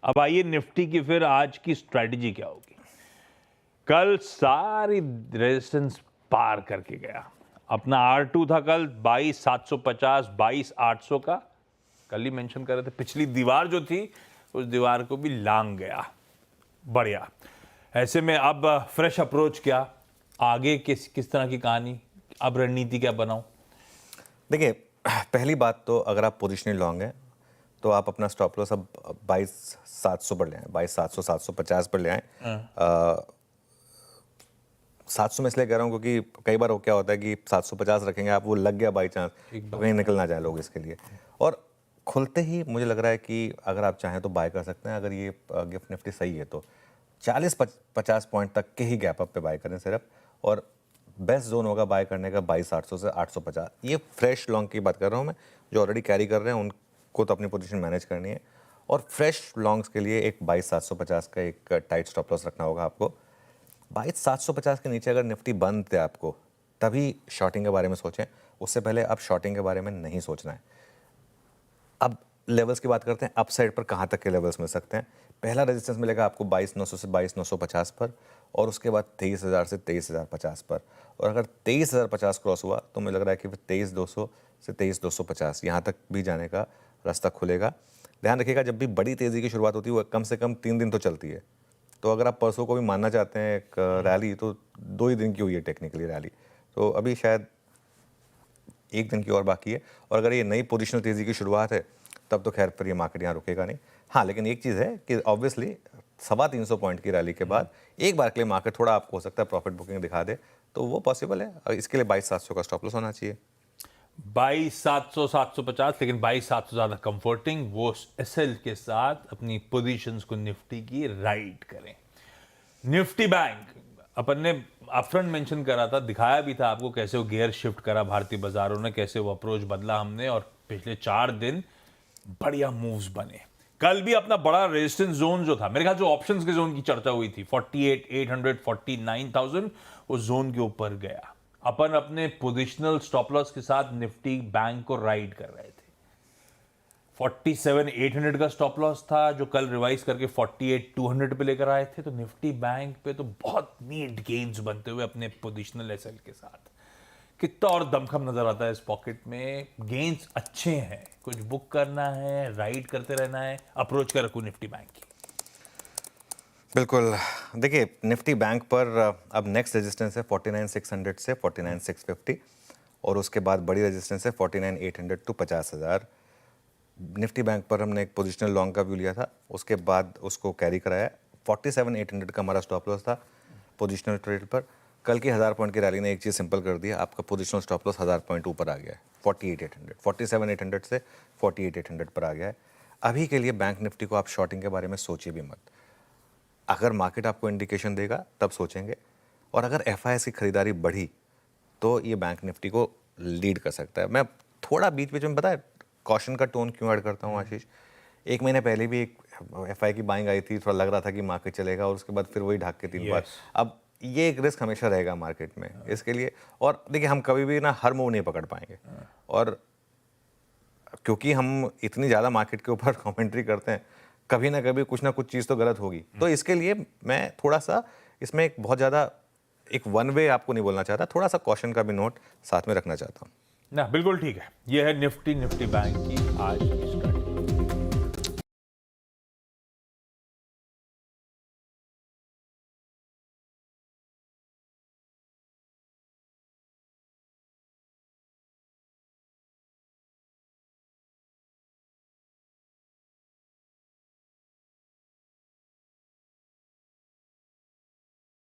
अब आइए निफ्टी की फिर आज की स्ट्रेटजी क्या होगी। कल सारी रेजिस्टेंस पार करके गया। अपना R2 था कल 22,750 22,800 का, कल ही मेंशन कर रहे थे। पिछली दीवार जो थी उस दीवार को भी लांग गया। बढ़िया। ऐसे में अब फ्रेश अप्रोच क्या, आगे किस तरह की कहानी, अब रणनीति क्या बनाऊं? देखिए, पहली बात तो अगर आप पोजिशनल लॉन्ग हैं तो आप अपना स्टॉप लॉस अब 22,700 पर ले आएं, 22,700 750 पर ले आएं। 700 में इसलिए कह रहा हूँ क्योंकि कई बार वो क्या होता है कि 750 रखेंगे आप, वो लग गया बाई चांस तो कहीं निकल ना जाए लोग इसके लिए। और खुलते ही मुझे लग रहा है कि अगर आप चाहें तो बाय कर सकते हैं। अगर ये गिफ्ट निफ्टी सही है तो 40-50 पॉइंट तक के ही गैप अप पे बाय करें सिर्फ। और बेस्ट जोन होगा बाय करने का 22,800 से 850। ये फ्रेश लॉन्ग की बात कर रहा हूँ मैं, जो ऑलरेडी कैरी कर रहे हैं उनको तो अपनी पोजीशन मैनेज करनी है। और फ्रेश लॉन्ग्स के लिए एक 22,750 का एक टाइट स्टॉप लॉस रखना होगा आपको। 22,750 के नीचे अगर निफ्टी बंद थे आपको, तभी शॉर्टिंग के बारे में सोचें। उससे पहले अब शॉर्टिंग के बारे में नहीं सोचना है। अब लेवल्स की बात करते हैं, अपसाइड पर कहाँ तक के लेवल्स मिल सकते हैं। पहला रेजिस्टेंस मिलेगा आपको 22,900 से 22,950 पर, और उसके बाद 23,000 से 23,050 पर। और अगर 23,050 क्रॉस हुआ तो मुझे लग रहा है कि फिर 23,200 से 23,250 यहाँ तक भी जाने का रास्ता खुलेगा। ध्यान रखिएगा, जब भी बड़ी तेज़ी की शुरुआत होती है वो कम से कम 3 दिन तो चलती है। तो अगर आप परसों को भी मानना चाहते हैं एक रैली, तो 2 ही दिन की हुई है टेक्निकली रैली, तो अभी शायद 1 दिन की और बाकी है। और अगर ये नई पोजिशनल तेज़ी की शुरुआत है तब तो खैर फिर ये मार्केट यहाँ रुकेगा नहीं। हाँ, लेकिन एक चीज़ है कि ऑब्वियसली 350 पॉइंट की रैली के बाद एक बार के लिए मार्केट थोड़ा आपको हो सकता है प्रॉफिट बुकिंग दिखा दे, तो वो पॉसिबल है। इसके लिए 22,700 का स्टॉप लॉस होना चाहिए। 22,700 750, लेकिन 22,700 ज्यादा कंफर्टिंग। वो एसएल के साथ अपनी पोजीशंस को निफ्टी की राइड करें। निफ्टी बैंक अपन ने अपफ्रंट मेंशन करा था, दिखाया भी था आपको कैसे वो गियर शिफ्ट करा भारतीय बाजारों ने, कैसे वो अप्रोच बदला हमने, और पिछले 4 दिन बढ़िया मूव्स बने। कल भी अपना बड़ा रेजिस्टेंस जोन जो था, मेरे ख्याल जो ऑप्शंस के जोन की चर्चा हुई थी 48,800 49,000, उस जोन के ऊपर गया। अपन अपने पोजिशनल स्टॉप लॉस के साथ निफ्टी बैंक को राइड कर रहे थे। 47,800 का स्टॉप लॉस था जो कल रिवाइज करके 48,200 पे लेकर आए थे। तो निफ्टी बैंक पे तो बहुत नीट गेन्स बनते हुए अपने पोजिशनल एसएल के साथ कितना और दमखम नजर आता है इस पॉकेट में। गेन्स अच्छे हैं, कुछ बुक करना है, राइड करते रहना है। अप्रोच कर रखूं निफ्टी बैंक की। बिल्कुल। देखिए, निफ्टी बैंक पर अब नेक्स्ट रेजिस्टेंस है 49,600 से 49,650, और उसके बाद बड़ी रेजिस्टेंस है 49,800 टू 50,000। निफ्टी बैंक पर हमने एक पोजिशनल लॉन्ग का व्यू लिया था, उसके बाद उसको कैरी कराया। 47,800 का हमारा स्टॉप लॉस था पोजिशनल ट्रेड पर। कल की 1000 पॉइंट की रैली ने एक चीज़ सिंपल कर दी, आपका पोजिशनल स्टॉप लॉस 1000 पॉइंट ऊपर आ गया है। 48,800 47,800 से 48,800 पर आ गया है। अभी के लिए बैंक निफ्टी को आप शॉर्टिंग के बारे में सोचिए भी मत। अगर मार्केट आपको इंडिकेशन देगा तब सोचेंगे, और अगर एफआईआई की खरीदारी बढ़ी तो ये बैंक निफ्टी को लीड कर सकता है। मैं थोड़ा बीच बीच में, पता है कॉशन का टोन क्यों ऐड करता हूँ आशीष, 1 महीने पहले भी एक एफआईआई की बाइंग आई थी, थोड़ा लग रहा था कि मार्केट चलेगा, और उसके बाद फिर वही ढाक के 3 बार। अब ये एक रिस्क हमेशा रहेगा मार्केट में इसके लिए। और देखिए, हम कभी भी ना हर मूव नहीं पकड़ पाएंगे, और क्योंकि हम इतनी ज़्यादा मार्केट के ऊपर कमेंट्री करते हैं, कभी ना कभी कुछ ना कुछ चीज़ तो गलत होगी। तो इसके लिए मैं थोड़ा सा इसमें एक बहुत ज़्यादा एक वन वे आपको नहीं बोलना चाहता, थोड़ा सा कॉशन का भी नोट साथ में रखना चाहता हूँ ना। बिल्कुल ठीक है। यह है निफ्टी बैंक की आज की